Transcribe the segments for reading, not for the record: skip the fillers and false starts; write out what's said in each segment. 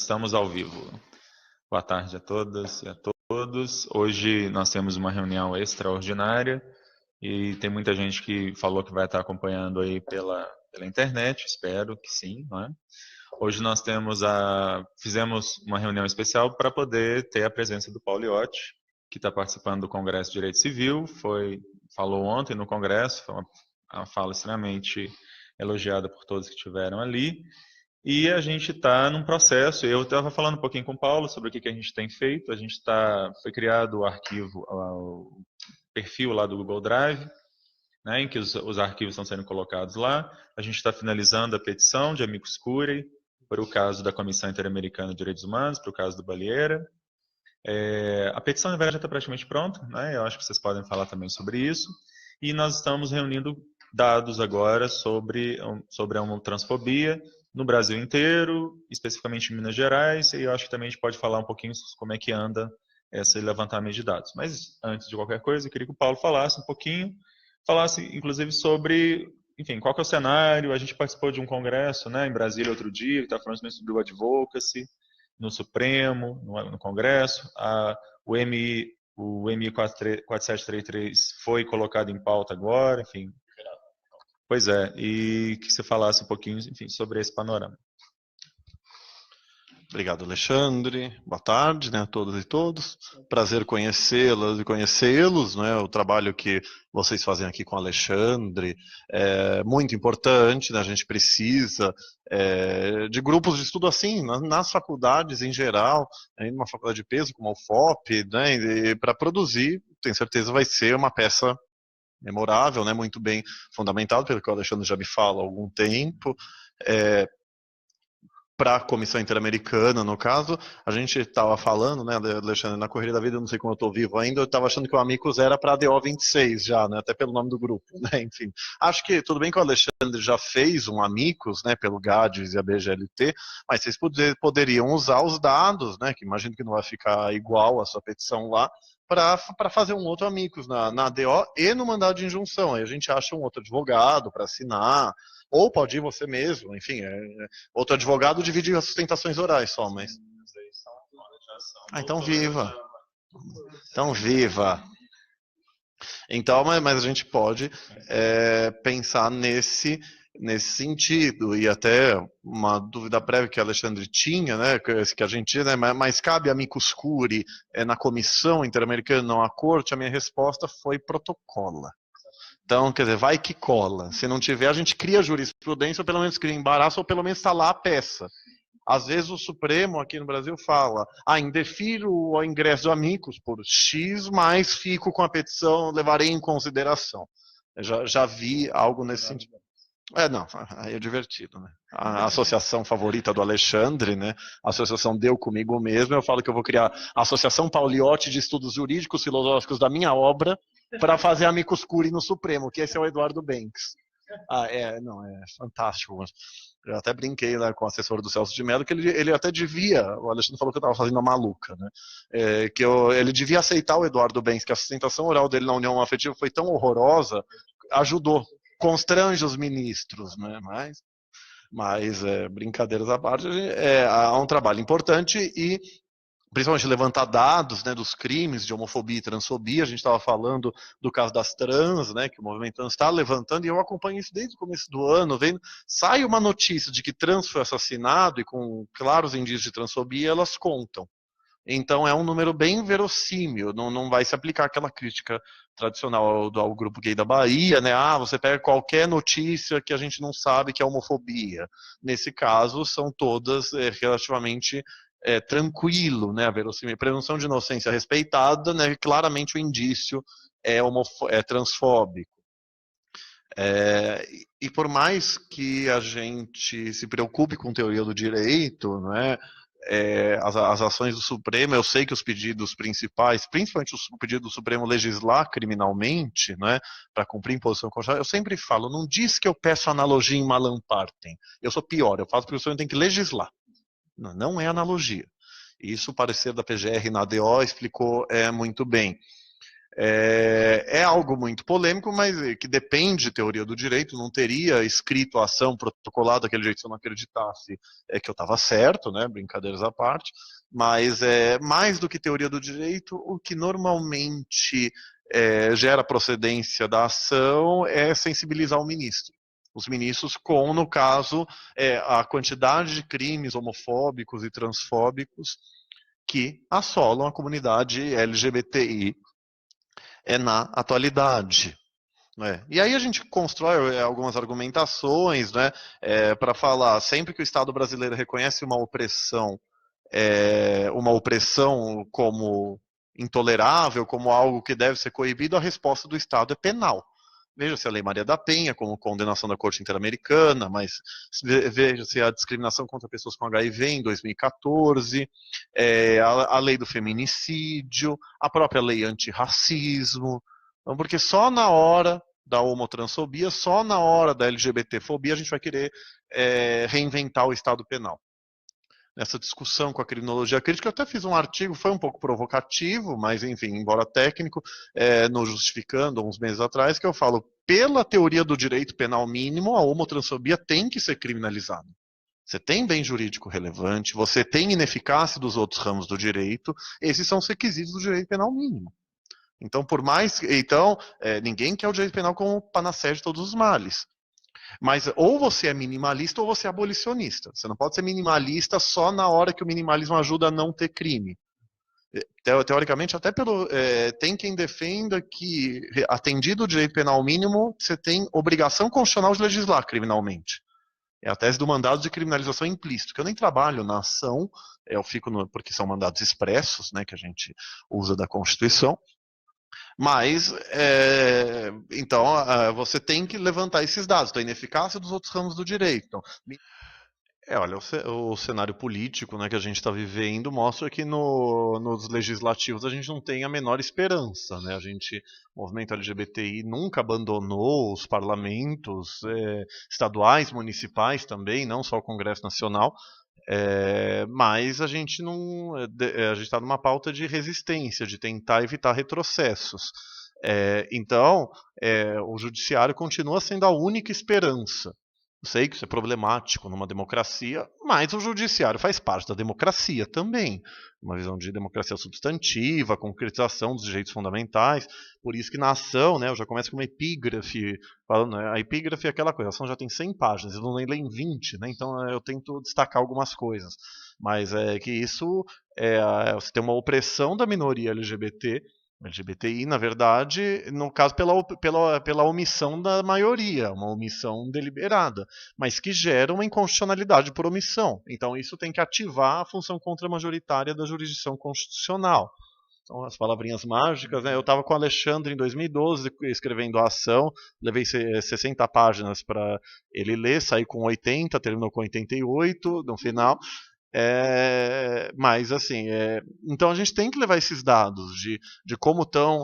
Estamos ao vivo. Boa tarde a todas e a todos. Hoje nós temos uma reunião extraordinária e tem muita gente que falou que vai estar acompanhando aí pela internet, espero que sim, não é? Hoje nós fizemos uma reunião especial para poder ter a presença do Pauliotti, que está participando do Congresso de Direito Civil, falou ontem no Congresso, foi uma fala extremamente elogiada por todos que estiveram ali. E a gente está num processo, eu estava falando um pouquinho com o Paulo sobre o que a gente tem feito, foi criado o arquivo, o perfil lá do Google Drive, né, em que os arquivos estão sendo colocados lá. A gente está finalizando a petição de amicus curiae para o caso da Comissão Interamericana de Direitos Humanos, para o caso do Balieira. A petição, na verdade, já está praticamente pronta, né, eu acho que vocês podem falar também sobre isso. E nós estamos reunindo dados agora sobre a homotransfobia no Brasil inteiro, especificamente em Minas Gerais, e eu acho que também a gente pode falar um pouquinho como é que anda esse levantamento de dados. Mas, antes de qualquer coisa, eu queria que o Paulo falasse um pouquinho, inclusive, sobre, enfim, qual que é o cenário. A gente participou de um congresso, né, em Brasília outro dia, que estava falando sobre o advocacy no Supremo, no Congresso. O MI 4733 foi colocado em pauta agora, enfim. Pois é, e que você falasse um pouquinho, enfim, sobre esse panorama. Obrigado, Alexandre. Boa tarde, né, a todas e todos. Prazer conhecê-las e conhecê-los, né? O trabalho que vocês fazem aqui com o Alexandre é muito importante, né? A gente precisa de grupos de estudo assim, nas faculdades em geral, numa faculdade de peso como a UFOP, né? Para produzir, tenho certeza vai ser uma peça memorável, né, muito bem fundamentado, pelo que o Alexandre já me fala há algum tempo. Para a Comissão Interamericana, no caso, a gente estava falando, né, Alexandre, na Correria da Vida, eu não sei como eu estou vivo ainda, eu estava achando que o Amicus era para a DO 26 já, né, até pelo nome do grupo, né, enfim. Acho que tudo bem que o Alexandre já fez um Amicus, né, pelo GADES e a BGLT, mas vocês poderiam usar os dados, né, que imagino que não vai ficar igual a sua petição lá, para fazer um outro Amicus na DO e no mandado de injunção. Aí a gente acha um outro advogado para assinar, ou pode ir você mesmo, enfim, outro advogado divide as sustentações orais só, mas... então viva. Então viva. Então, mas a gente pode pensar nesse sentido, e até uma dúvida prévia que o Alexandre tinha, né, que a gente, né, mas cabe amicus curiae na Comissão Interamericana, não à Corte? A minha resposta foi protocola. Então, quer dizer, vai que cola. Se não tiver, a gente cria jurisprudência, ou pelo menos cria embaraço, ou pelo menos está lá a peça. Às vezes o Supremo aqui no Brasil fala, indefiro o ingresso do amicus por X, mas fico com a petição, levarei em consideração. Eu já vi algo nesse sentido. Não, aí é divertido, né? A associação favorita do Alexandre, né? A associação Deu Comigo Mesmo, eu falo que eu vou criar a Associação Pauliotti de Estudos Jurídicos Filosóficos da minha obra para fazer amicus curiae no Supremo, que esse é o Eduardo Banks. É fantástico. Eu até brinquei, né, com o assessor do Celso de Mello, que ele até devia, o Alexandre falou que eu estava fazendo a maluca, né? Ele devia aceitar o Eduardo Banks, que a sustentação oral dele na União Afetiva foi tão horrorosa, ajudou, constrange os ministros, né? Mas brincadeiras à parte, há um trabalho importante e principalmente levantar dados, né, dos crimes de homofobia e transfobia. A gente estava falando do caso das trans, né, que o movimento trans está levantando, e eu acompanho isso desde o começo do ano, sai uma notícia de que trans foi assassinado, e com claros indícios de transfobia, elas contam. Então é um número bem verossímil, não vai se aplicar aquela crítica tradicional ao grupo gay da Bahia, né? Você pega qualquer notícia que a gente não sabe que é homofobia. Nesse caso, são todas relativamente tranquilo, né? A verossímil, presunção de inocência respeitada, né? Claramente o indício é transfóbico. E por mais que a gente se preocupe com teoria do direito, né? As ações do Supremo, eu sei que os pedidos principais, principalmente o pedido do Supremo legislar criminalmente, né, para cumprir imposição constitucional, eu sempre falo, não diz que eu peço analogia em Malan Partem. Eu sou pior, eu faço porque o Supremo tem que legislar. Não é analogia. Isso o parecer da PGR na ADO explicou muito bem. É algo muito polêmico, mas que depende de teoria do direito. Não teria escrito a ação protocolada daquele jeito se eu não acreditasse que eu estava certo, né? Brincadeiras à parte. Mas mais do que teoria do direito, o que normalmente gera procedência da ação é sensibilizar o ministro. Os ministros com, no caso, a quantidade de crimes homofóbicos e transfóbicos que assolam a comunidade LGBTI na atualidade. Né? E aí a gente constrói algumas argumentações, né, para falar sempre que o Estado brasileiro reconhece uma opressão como intolerável, como algo que deve ser coibido, a resposta do Estado é penal. Veja-se a Lei Maria da Penha, como condenação da Corte Interamericana, mas veja-se a discriminação contra pessoas com HIV em 2014, a lei do feminicídio, a própria lei antirracismo. Então, porque só na hora da homotransfobia, só na hora da LGBTfobia, a gente vai querer reinventar o Estado penal. Nessa discussão com a criminologia crítica, eu até fiz um artigo, foi um pouco provocativo, mas enfim, embora técnico, no Justificando, uns meses atrás, que eu falo, pela teoria do direito penal mínimo, a homotransfobia tem que ser criminalizada. Você tem bem jurídico relevante, você tem ineficácia dos outros ramos do direito, esses são os requisitos do direito penal mínimo. Então, ninguém quer o direito penal como panaceia de todos os males. Mas ou você é minimalista ou você é abolicionista. Você não pode ser minimalista só na hora que o minimalismo ajuda a não ter crime. Teoricamente, até tem quem defenda que, atendido o direito penal mínimo, você tem obrigação constitucional de legislar criminalmente. É a tese do mandado de criminalização implícito, que eu nem trabalho na ação, porque são mandados expressos, né, que a gente usa da Constituição. Mas, então, você tem que levantar esses dados, a ineficácia dos outros ramos do direito. Então, olha, o cenário político, né, que a gente está vivendo mostra que nos legislativos a gente não tem a menor esperança. Né? O movimento LGBTI nunca abandonou os parlamentos estaduais, municipais também, não só o Congresso Nacional. Mas a gente está numa pauta de resistência, de tentar evitar retrocessos. Então, o judiciário continua sendo a única esperança. Eu sei que isso é problemático numa democracia, mas o judiciário faz parte da democracia também. Uma visão de democracia substantiva, concretização dos direitos fundamentais. Por isso que na ação, né, eu já começo com uma epígrafe, falando, né, a epígrafe é aquela coisa, a ação já tem 100 páginas, eu não leio em 20, né, então eu tento destacar algumas coisas. Mas é que isso, você tem uma opressão da minoria LGBTI, na verdade, no caso pela omissão da maioria, uma omissão deliberada, mas que gera uma inconstitucionalidade por omissão. Então isso tem que ativar a função contramajoritária da jurisdição constitucional. São as palavrinhas mágicas, né? Eu estava com o Alexandre em 2012 escrevendo a ação, levei 60 páginas para ele ler, saí com 80, terminou com 88 no final. Mas assim, então a gente tem que levar esses dados de como estão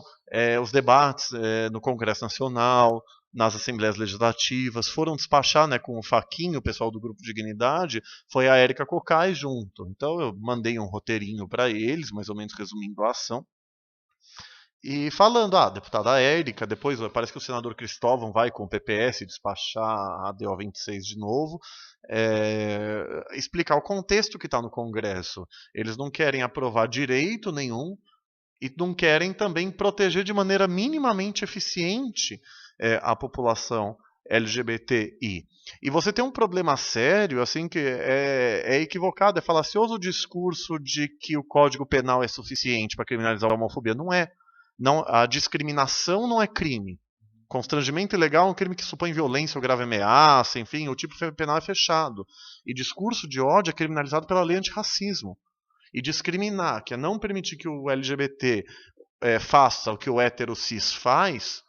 os debates no Congresso Nacional, nas Assembleias Legislativas, foram despachar, né, com o Faquinho, o pessoal do Grupo Dignidade, foi a Érica Cocai junto. Então eu mandei um roteirinho para eles, mais ou menos resumindo a ação. E falando, a deputada Érica, depois parece que o senador Cristóvão vai com o PPS despachar a DO 26 de novo, explicar o contexto que está no Congresso. Eles não querem aprovar direito nenhum e não querem também proteger de maneira minimamente eficiente a população LGBTI. E você tem um problema sério, assim, que é equivocado, é falacioso o discurso de que o Código Penal é suficiente para criminalizar a homofobia. Não é. Não, a discriminação não é crime. Constrangimento ilegal é um crime que supõe violência ou grave ameaça, enfim, o tipo penal é fechado. E discurso de ódio é criminalizado pela lei antirracismo. E discriminar, que é não permitir que o LGBT faça o que o hétero cis faz,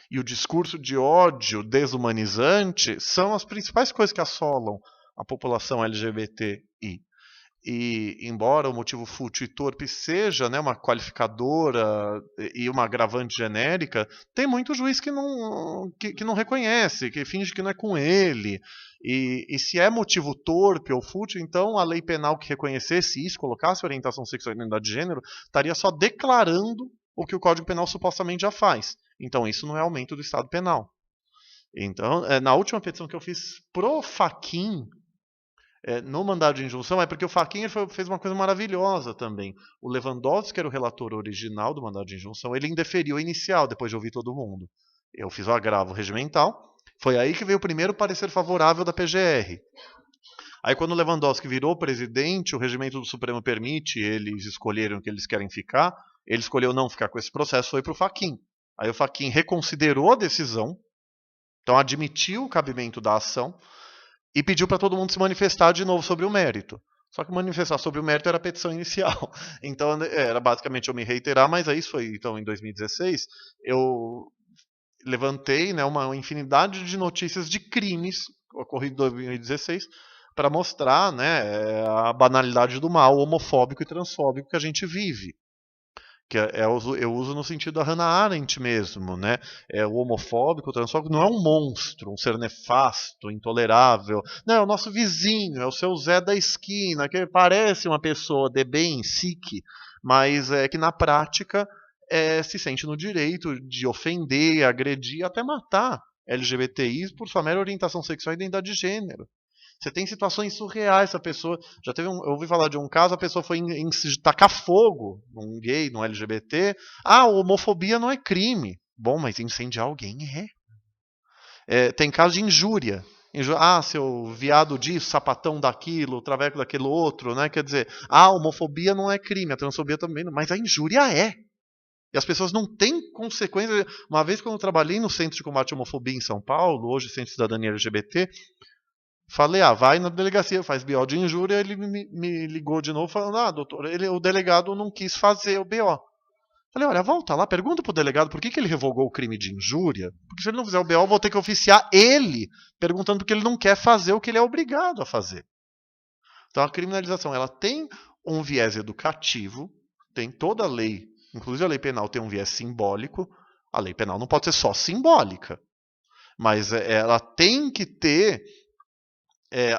e o discurso de ódio desumanizante são as principais coisas que assolam a população LGBTI. E embora o motivo fútil e torpe seja, né, uma qualificadora e uma agravante genérica, tem muito juiz que não reconhece, que finge que não é com ele. E se é motivo torpe ou fútil, então a lei penal que reconhecesse isso, colocasse orientação sexual e identidade de gênero, estaria só declarando o que o Código Penal supostamente já faz. Então isso não é aumento do Estado penal. Então, na última petição que eu fiz pro Fachin, no mandado de injunção, é porque o Fachin fez uma coisa maravilhosa também. O Lewandowski, que era o relator original do mandado de injunção, ele indeferiu o inicial, depois de ouvir todo mundo. Eu fiz o agravo regimental, foi aí que veio o primeiro parecer favorável da PGR. Aí quando o Lewandowski virou presidente, o regimento do Supremo permite eles escolherem o que eles querem ficar, ele escolheu não ficar com esse processo, foi para o Fachin. Aí o Fachin reconsiderou a decisão, então admitiu o cabimento da ação, e pediu para todo mundo se manifestar de novo sobre o mérito. Só que manifestar sobre o mérito era a petição inicial. Então era basicamente eu me reiterar, mas aí isso foi então em 2016, eu levantei, né, uma infinidade de notícias de crimes ocorridos em 2016 para mostrar, né, a banalidade do mal homofóbico e transfóbico que a gente vive. Que eu uso no sentido da Hannah Arendt mesmo, né? O homofóbico, o transfóbico não é um monstro, um ser nefasto, intolerável. Não, é o nosso vizinho, é o seu Zé da esquina, que parece uma pessoa de bem, sique, mas é que na prática se sente no direito de ofender, agredir, até matar LGBTIs por sua mera orientação sexual e identidade de gênero. Você tem situações surreais. A pessoa já teve eu ouvi falar de um caso, a pessoa foi tacar fogo num gay, num LGBT. Homofobia não é crime. Bom, mas incendiar alguém tem caso de injúria. Seu viado disso, sapatão daquilo, traveco daquilo outro, né? Quer dizer, a homofobia não é crime, a transfobia também não, mas a injúria é. E as pessoas não têm consequência. Uma vez quando eu trabalhei no Centro de Combate à Homofobia em São Paulo, hoje Centro de Cidadania LGBT, falei, vai na delegacia, faz BO de injúria. Ele me ligou de novo falando, doutor, o delegado não quis fazer o BO. Falei, olha, volta lá, pergunta pro delegado por que ele revogou o crime de injúria. Porque se ele não fizer o BO, eu vou ter que oficiar ele, perguntando porque ele não quer fazer o que ele é obrigado a fazer. Então a criminalização, ela tem um viés educativo, tem toda a lei, inclusive a lei penal tem um viés simbólico. A lei penal não pode ser só simbólica, mas ela tem que ter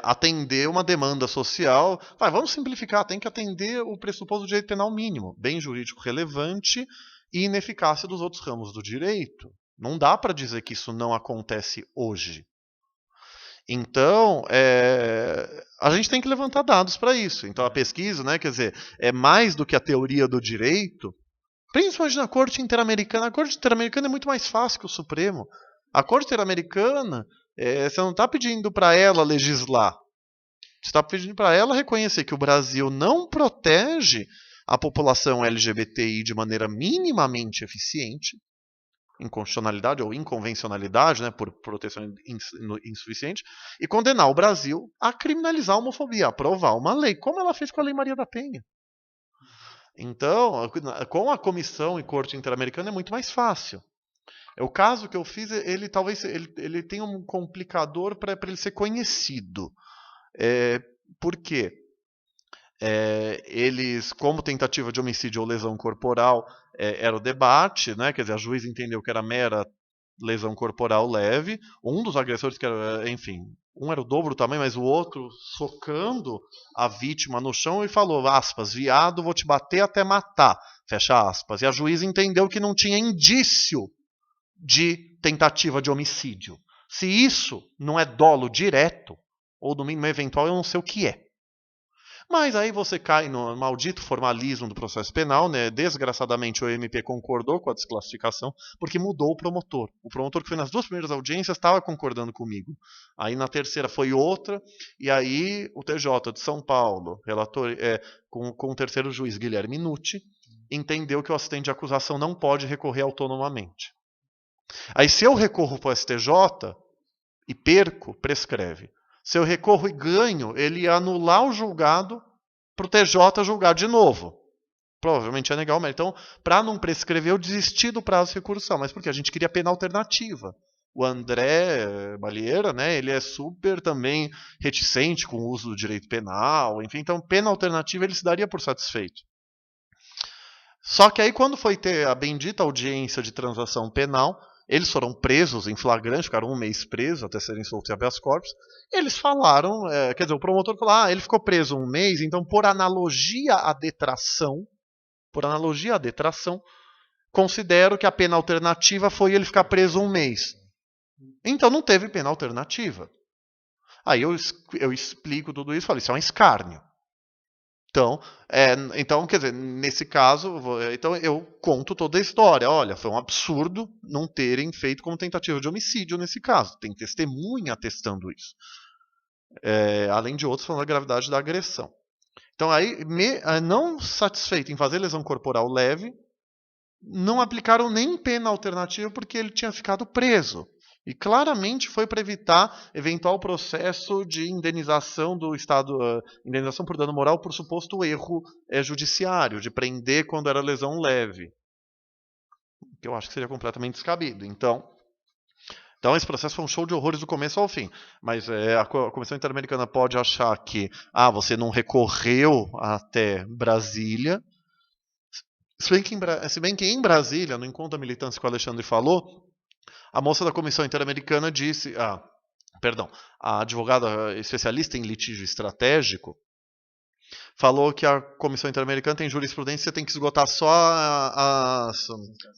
atender uma demanda social. Vamos simplificar, tem que atender o pressuposto do direito penal mínimo, bem jurídico relevante e ineficácia dos outros ramos do direito. Não dá para dizer que isso não acontece hoje. Então, a gente tem que levantar dados para isso. Então, a pesquisa, né, quer dizer, é mais do que a teoria do direito, principalmente na Corte Interamericana. A Corte Interamericana é muito mais fácil que o Supremo. A Corte Interamericana, você não está pedindo para ela legislar. Você está pedindo para ela reconhecer que o Brasil não protege a população LGBTI de maneira minimamente eficiente, inconstitucionalidade ou inconvencionalidade, né, por proteção insuficiente, e condenar o Brasil a criminalizar a homofobia, a aprovar uma lei, como ela fez com a Lei Maria da Penha. Então, com a Comissão e Corte Interamericana é muito mais fácil. O caso que eu fiz, ele talvez ele tenha um complicador para ele ser conhecido. Por quê? Eles, como tentativa de homicídio ou lesão corporal, era o debate, né? Quer dizer, a juíza entendeu que era mera lesão corporal leve. Um dos agressores, que era, enfim, um era o dobro do tamanho, mas o outro socando a vítima no chão e falou, aspas, viado, vou te bater até matar, fecha aspas. E a juíza entendeu que não tinha indício de tentativa de homicídio. Se isso não é dolo direto, ou no mínimo eventual, eu não sei o que é. Mas aí você cai no maldito formalismo do processo penal, né? Desgraçadamente o MP concordou com a desclassificação, porque mudou o promotor. O promotor que foi nas duas primeiras audiências estava concordando comigo. Aí na terceira foi outra, e aí o TJ de São Paulo, relator, com o terceiro juiz, Guilherme Nucci, entendeu que o assistente de acusação não pode recorrer autonomamente. Aí se eu recorro para o STJ e perco, prescreve. Se eu recorro e ganho, ele ia anular o julgado para o TJ julgar de novo. Provavelmente ia negar o mérito. Então, para não prescrever, eu desisti do prazo de recursão. Mas porque a gente queria pena alternativa. O André Balieira, né, ele é super também reticente com o uso do direito penal. Enfim, então, pena alternativa ele se daria por satisfeito. Só que aí, quando foi ter a bendita audiência de transação penal, eles foram presos em flagrante, ficaram 1 mês presos até serem soltos em habeas corpus. Eles falaram, quer dizer, o promotor falou, ele ficou preso 1 mês, então por analogia à detração, considero que a pena alternativa foi ele ficar preso 1 mês. Então não teve pena alternativa. Aí eu explico tudo isso e falo, isso é um escárnio. Então, quer dizer, nesse caso, então eu conto toda a história. Olha, foi um absurdo não terem feito como tentativa de homicídio nesse caso. Tem testemunha atestando isso. Além de outros falando da gravidade da agressão. Então aí, não satisfeito em fazer lesão corporal leve, não aplicaram nem pena alternativa porque ele tinha ficado preso. E claramente foi para evitar eventual processo de indenização do Estado, indenização por dano moral por suposto erro judiciário, de prender quando era lesão leve. Que eu acho que seria completamente descabido. Então esse processo foi um show de horrores do começo ao fim. Mas a Comissão Interamericana pode achar que você não recorreu até Brasília. Se bem que em Brasília, no encontro da militância que o Alexandre falou, a moça da Comissão Interamericana disse, a advogada especialista em litígio estratégico, falou que a Comissão Interamericana tem jurisprudência e tem que esgotar só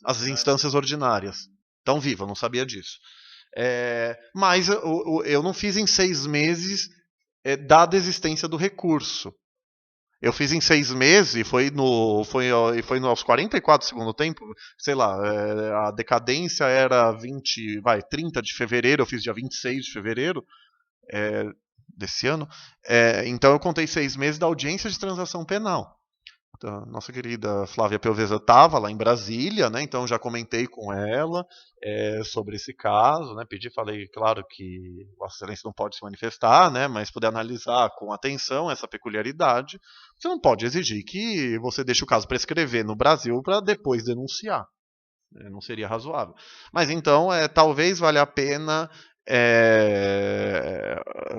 as instâncias ordinárias. Então, viva, eu não sabia disso. Mas eu não fiz em 6 meses, dada a existência do recurso. Eu fiz em 6 meses e foi aos 44 do segundo tempo, sei lá, a decadência era 30 de fevereiro, eu fiz dia 26 de fevereiro desse ano. Então eu contei 6 meses da audiência de transação penal. Então, nossa querida Flávia Pelveza estava lá em Brasília, né? Então já comentei com ela sobre esse caso, né? Falei, claro que Vossa Excelência não pode se manifestar, né? Mas poder analisar com atenção essa peculiaridade. Você não pode exigir que você deixe o caso prescrever no Brasil para depois denunciar. Não seria razoável. Mas então, talvez valha a pena,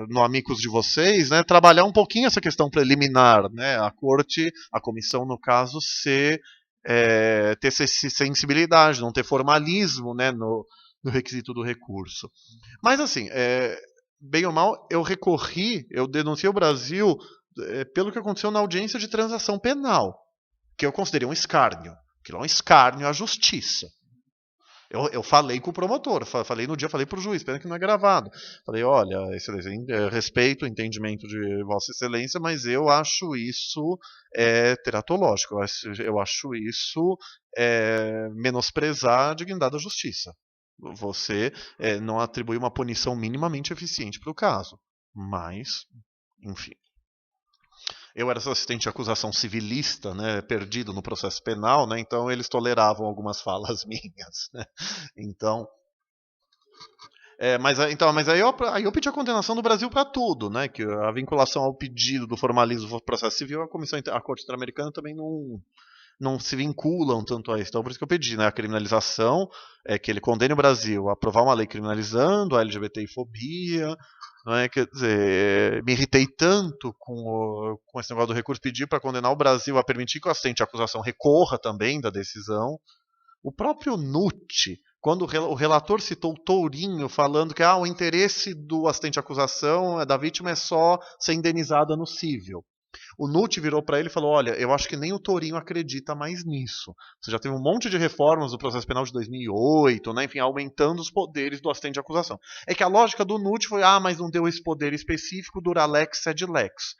no Amigos de vocês, né, trabalhar um pouquinho essa questão preliminar, né, a comissão, no caso, ter essa sensibilidade, não ter formalismo, né, no requisito do recurso. Mas, assim, bem ou mal, eu denunciei o Brasil pelo que aconteceu na audiência de transação penal, que eu considerei um escárnio. Aquilo é um escárnio à justiça. Eu falei com o promotor, falei para o juiz, pena que não é gravado. Falei, olha, excelência, respeito o entendimento de Vossa Excelência, mas eu acho isso teratológico, eu acho isso menosprezar a dignidade da justiça. Você não atribui uma punição minimamente eficiente para o caso. Mas, enfim. Eu era assistente de acusação civilista, né, perdido no processo penal, né, então eles toleravam algumas falas minhas, né, então... Mas aí eu pedi a condenação do Brasil para tudo, né, que a vinculação ao pedido do formalismo do processo civil, a Corte Interamericana também não se vinculam tanto a isso. Então, por isso que eu pedi, né, a criminalização, que ele condene o Brasil a aprovar uma lei criminalizando a LGBTfobia. Não é? Quer dizer, me irritei tanto com esse negócio do recurso, pedir para condenar o Brasil a permitir que o assistente de acusação recorra também da decisão. O próprio NUT, quando o relator citou o Tourinho falando que o interesse do assistente de acusação da vítima é só ser indenizada no cível. O NUT virou para ele e falou, olha, eu acho que nem o Tourinho acredita mais nisso. Você já teve um monte de reformas do processo penal de 2008, né? Enfim, aumentando os poderes do assistente de acusação. É que a lógica do NUT foi, mas não deu esse poder específico, dura lex sed lex.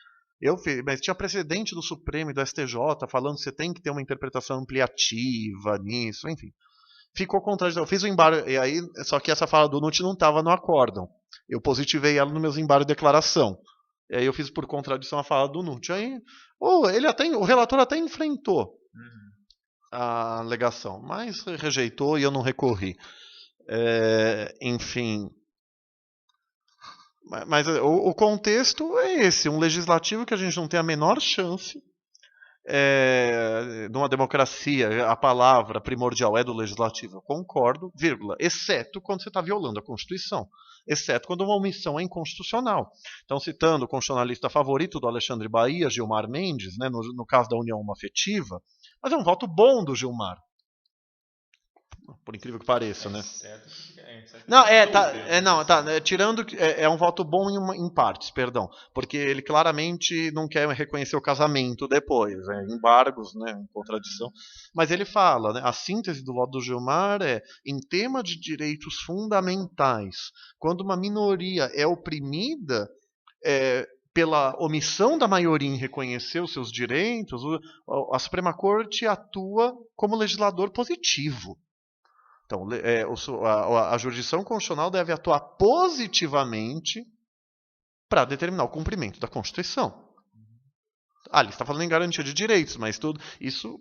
Mas tinha precedente do Supremo e do STJ falando que você tem que ter uma interpretação ampliativa nisso, enfim. Ficou contraditório. Eu fiz o embargo, e aí, só que essa fala do NUT não estava no acórdão. Eu positivei ela nos meus embargos de declaração. E aí eu fiz por contradição a fala do NUT. Aí, o relator até enfrentou a alegação, mas rejeitou e eu não recorri. Enfim. Mas o contexto é esse, um legislativo que a gente não tem a menor chance. Numa democracia, a palavra primordial é do legislativo, eu concordo, vírgula, exceto quando você está violando a Constituição, exceto quando uma omissão é inconstitucional. Então, citando o constitucionalista favorito do Alexandre Bahia, Gilmar Mendes, né, no caso da união homoafetiva, mas é um voto bom do Gilmar, por incrível que pareça, né? Não, tirando que é um voto bom em partes, perdão, porque ele claramente não quer reconhecer o casamento depois, embargos, né, em contradição. Mas ele fala, né, a síntese do voto do Gilmar é: em tema de direitos fundamentais, quando uma minoria é oprimida pela omissão da maioria em reconhecer os seus direitos, a Suprema Corte atua como legislador positivo. Então, a jurisdição constitucional deve atuar positivamente para determinar o cumprimento da Constituição. Ali está falando em garantia de direitos, mas tudo isso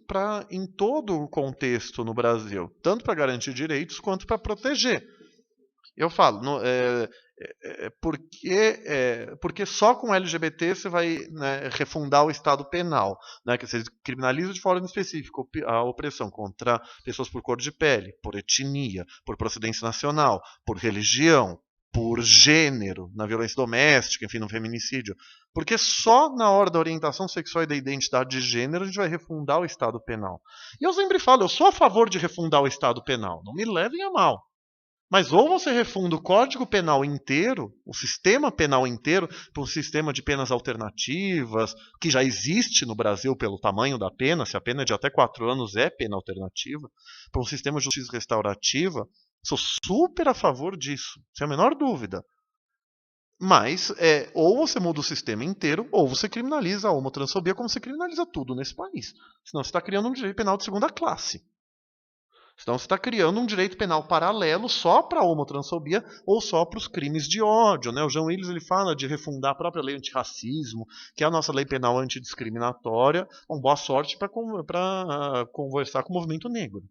em todo o contexto no Brasil, tanto para garantir direitos quanto para proteger. Eu falo, porque só com LGBT você vai, né, refundar o Estado penal, né, que você criminaliza de forma específica a opressão contra pessoas por cor de pele, por etnia, por procedência nacional, por religião, por gênero, na violência doméstica, enfim, no feminicídio. Porque só na hora da orientação sexual e da identidade de gênero a gente vai refundar o Estado penal. E eu sempre falo, eu sou a favor de refundar o Estado penal, não me levem a mal. Mas ou você refunda o Código Penal inteiro, o sistema penal inteiro, para um sistema de penas alternativas, que já existe no Brasil pelo tamanho da pena, se a pena é de até 4 anos é pena alternativa, para um sistema de justiça restaurativa, sou super a favor disso, sem a menor dúvida. Mas ou você muda o sistema inteiro, ou você criminaliza a homotransfobia como você criminaliza tudo nesse país. Senão você está criando um direito penal de segunda classe. Então você está criando um direito penal paralelo só para a homotransfobia ou só para os crimes de ódio, né? O João Willis ele fala de refundar a própria lei antirracismo, que é a nossa lei penal antidiscriminatória. Bom, boa sorte para conversar com o movimento negro.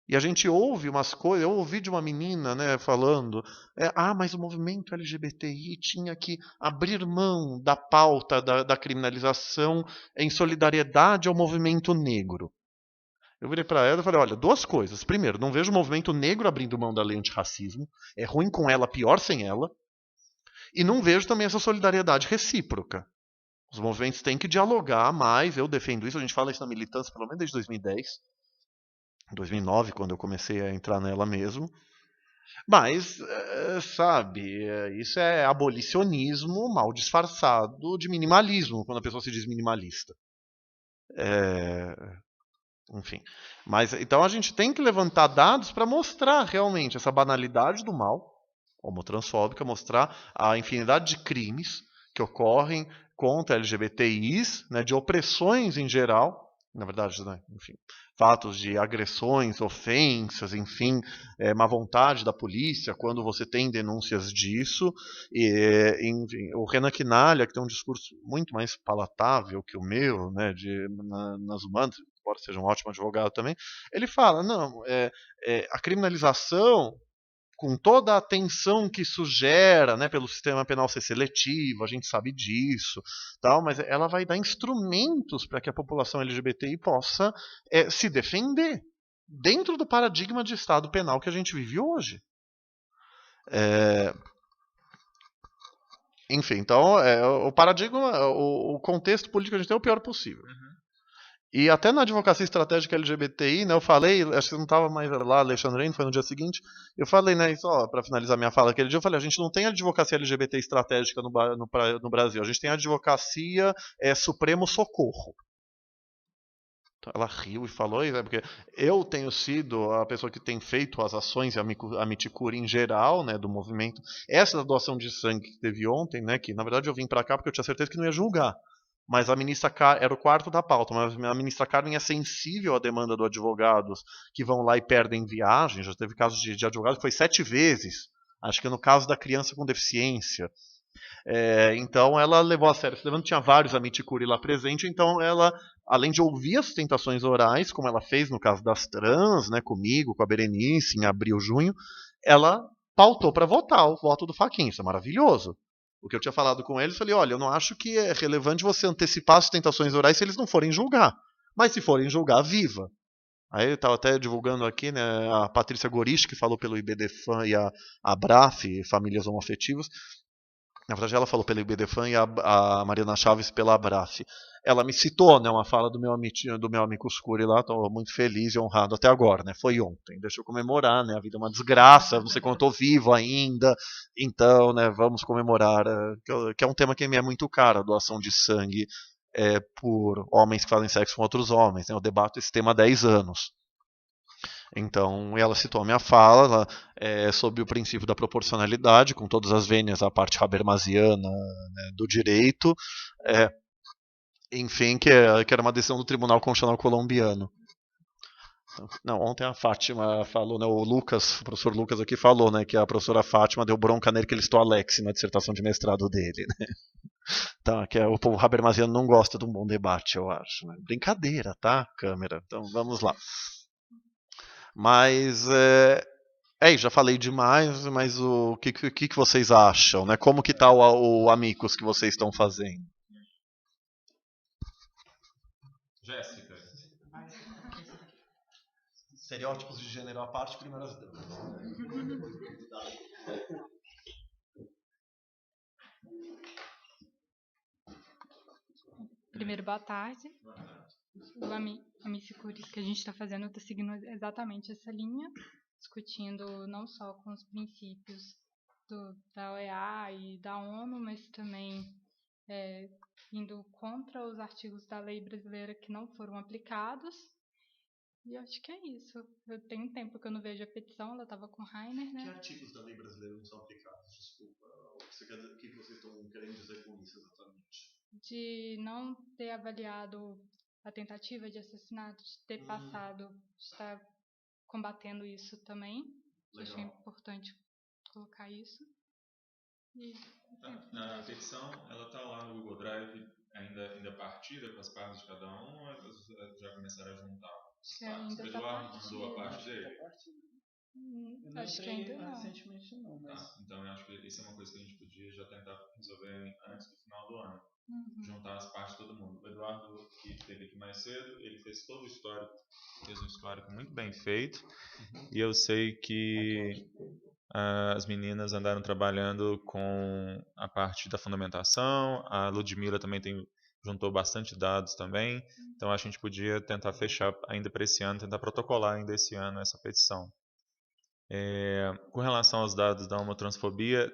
E a gente ouve umas coisas, eu ouvi de uma menina, né, falando, mas o movimento LGBTI tinha que abrir mão da pauta da criminalização em solidariedade ao movimento negro. Eu virei para ela e falei, olha, 2 coisas. Primeiro, não vejo o movimento negro abrindo mão da lei antirracismo. É ruim com ela, pior sem ela. E não vejo também essa solidariedade recíproca. Os movimentos têm que dialogar mais. Eu defendo isso. A gente fala isso na militância pelo menos desde 2010. 2009, quando eu comecei a entrar nela mesmo. Mas, sabe, isso é abolicionismo mal disfarçado de minimalismo, quando a pessoa se diz minimalista. Enfim, mas então a gente tem que levantar dados para mostrar realmente essa banalidade do mal homotransfóbica, mostrar a infinidade de crimes que ocorrem contra LGBTIs, né, de opressões em geral, na verdade, né, enfim, fatos de agressões, ofensas, enfim, má vontade da polícia quando você tem denúncias disso. Enfim, o Renan Quinalha, que tem um discurso muito mais palatável que o meu, né, nas humanas, embora seja um ótimo advogado também, ele fala, não, a criminalização, com toda a tensão que isso gera, né, pelo sistema penal ser seletivo, a gente sabe disso, tal, mas ela vai dar instrumentos para que a população LGBTI possa se defender dentro do paradigma de Estado penal que a gente vive hoje. Enfim, então, o paradigma, o contexto político que a gente tem é o pior possível. E até na advocacia estratégica LGBTI, né, eu falei, acho que você não estava mais lá, Alexandre, foi no dia seguinte, eu falei, né, só para finalizar minha fala aquele dia, eu falei, a gente não tem advocacia LGBT estratégica no Brasil, a gente tem advocacia Supremo Socorro. Então ela riu e falou, porque eu tenho sido a pessoa que tem feito as ações e a miticura em geral, né, do movimento. Essa doação de sangue que teve ontem, né, que na verdade eu vim para cá porque eu tinha certeza que não ia julgar. Mas a ministra era o quarto da pauta, mas a ministra Carmen é sensível à demanda dos advogados que vão lá e perdem viagem. Já teve casos de advogado que foi 7 vezes. Acho que no caso da criança com deficiência. Então ela levou a sério. Tinha vários amiticuri lá presente, então ela, além de ouvir as sustentações orais, como ela fez no caso das trans, né, comigo, com a Berenice, em abril, junho, ela pautou para votar o voto do Fachin. Isso é maravilhoso. O que eu tinha falado com eles, falei, olha, eu não acho que é relevante você antecipar as sustentações orais se eles não forem julgar. Mas se forem julgar, viva. Aí eu estava até divulgando aqui, né, a Patrícia Gorisch, que falou pelo IBDFAN e a BRAF, Famílias Homoafetivas, Na verdade, ela falou pela IBDFAN e a Mariana Chaves pela Abraf. Ela me citou, né, uma fala do meu amigo Scuri lá, estou muito feliz e honrado até agora, né? Foi ontem, deixa eu comemorar, né? A vida é uma desgraça, não sei quando estou vivo ainda, então, né, vamos comemorar, que é um tema que me é muito caro, a doação de sangue por homens que fazem sexo com outros homens, né? Eu debato esse tema há 10 anos. Então, ela citou a minha fala sobre o princípio da proporcionalidade, com todas as vênias, a parte habermasiana, né, do direito, enfim, que era uma decisão do Tribunal Constitucional colombiano. Não, ontem a Fátima falou, né, o professor Lucas aqui falou, né, que a professora Fátima deu bronca nele que ele listou Alex na dissertação de mestrado dele, né? Então, o povo habermasiano não gosta de um bom debate, eu acho. Né? Brincadeira, tá, câmera? Então, vamos lá. Mas já falei demais, mas o que vocês acham, né? Como que tá o Amicus que vocês estão fazendo? Jéssica. Estereótipos de gênero à parte, primeiras damas. Primeiro, boa tarde. O Amicicuri que a gente está fazendo está seguindo exatamente essa linha, discutindo não só com os princípios da OEA e da ONU, mas também indo contra os artigos da lei brasileira que não foram aplicados. E acho que é isso. Eu tenho um tempo que eu não vejo a petição, ela estava com o Rainer, né? Que artigos da lei brasileira não são aplicados? Desculpa. O que vocês estão querendo dizer com isso exatamente? De não ter avaliado a tentativa de assassinato, de ter passado, de estar combatendo isso também. Legal. Acho importante colocar isso. E, a petição, ela está lá no Google Drive, ainda partida com as partes de cada um, ou elas já começaram a juntar? Ainda o Eduardo mandou a parte dele? Acho que ainda não. Recentemente não, mas... Então eu acho que isso é uma coisa que a gente podia já tentar resolver antes do final do ano. Juntar as partes de todo mundo. O Eduardo, que esteve aqui mais cedo, ele fez todo o histórico, fez um histórico muito bem feito. E eu sei que as meninas andaram trabalhando com a parte da fundamentação. A Ludmila também juntou bastante dados também. Então acho que a gente podia tentar fechar ainda para esse ano, tentar protocolar ainda esse ano essa petição. Com relação aos dados da homotransfobia,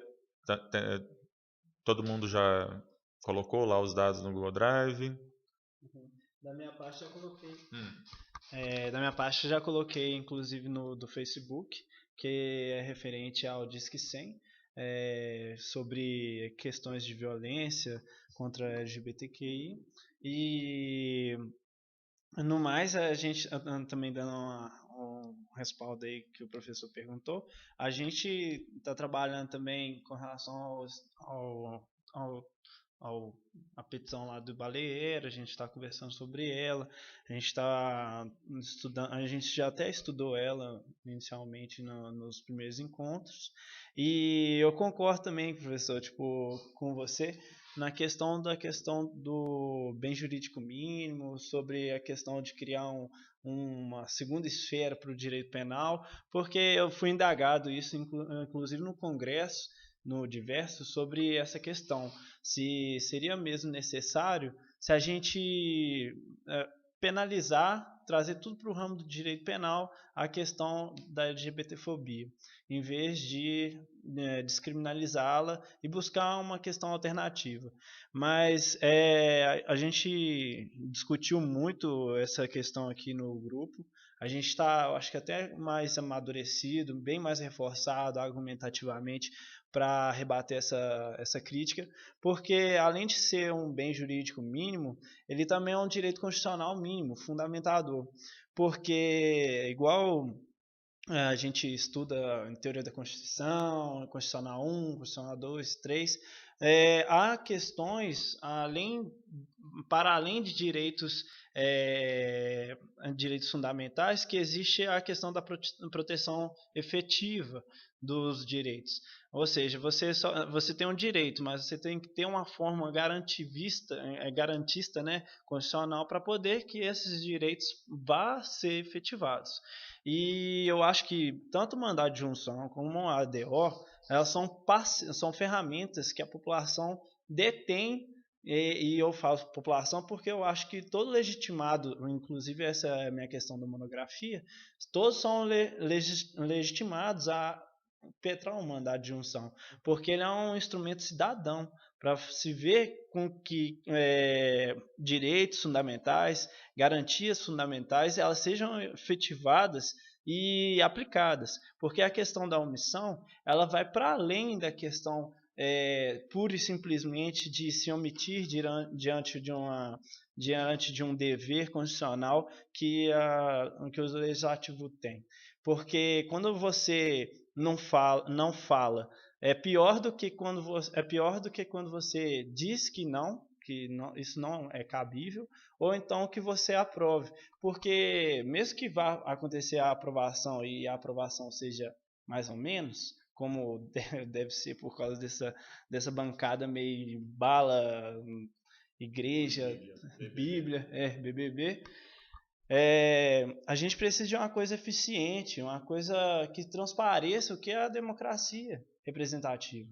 todo mundo já colocou lá os dados no Google Drive? Da minha parte já coloquei. Da minha parte já coloquei, inclusive do Facebook, que é referente ao Disque 100, sobre questões de violência contra a LGBTQI. E no mais, a gente também dando um respaldo aí que o professor perguntou, a gente está trabalhando também com relação a petição lá do Baleeiro, a gente está conversando sobre ela, a gente está estudando, a gente já até estudou ela inicialmente nos primeiros encontros, e eu concordo também, professor, com você, na questão do bem jurídico mínimo, sobre a questão de criar uma segunda esfera para o direito penal, porque eu fui indagado isso, inclusive no Congresso, no Diverso, sobre essa questão, se seria mesmo necessário se a gente penalizar, trazer tudo para o ramo do direito penal a questão da LGBTfobia, em vez de descriminalizá-la e buscar uma questão alternativa. Mas a gente discutiu muito essa questão aqui no grupo. A gente está, acho que até mais amadurecido, bem mais reforçado argumentativamente para rebater essa crítica, porque além de ser um bem jurídico mínimo, ele também é um direito constitucional mínimo, fundamentador, porque igual a gente estuda em teoria da Constituição, Constitucional 1, Constitucional 2, 3, há questões, além para além de direitos fundamentais, que existe a questão da proteção efetiva dos direitos. Ou seja, você tem um direito, mas você tem que ter uma forma garantista, né, constitucional, para poder que esses direitos vá ser efetivados. E eu acho que tanto o mandado de junção como a ADO, elas são ferramentas que a população detém, e eu falo população porque eu acho que todo legitimado, inclusive essa é a minha questão da monografia, todos são legitimados a impetrar um mandado de junção, porque ele é um instrumento cidadão para se ver com que direitos fundamentais, garantias fundamentais, elas sejam efetivadas e aplicadas, porque a questão da omissão ela vai para além da questão pura e simplesmente de se omitir diante de um dever constitucional que o legislativo tem, porque quando você não fala, é pior do que quando você diz que não, isso não é cabível, ou então que você aprove, porque mesmo que vá acontecer a aprovação e a aprovação seja mais ou menos, como deve ser por causa dessa bancada meio bala, igreja, Bíblia, BBB, a gente precisa de uma coisa eficiente, uma coisa que transpareça o que é a democracia representativa,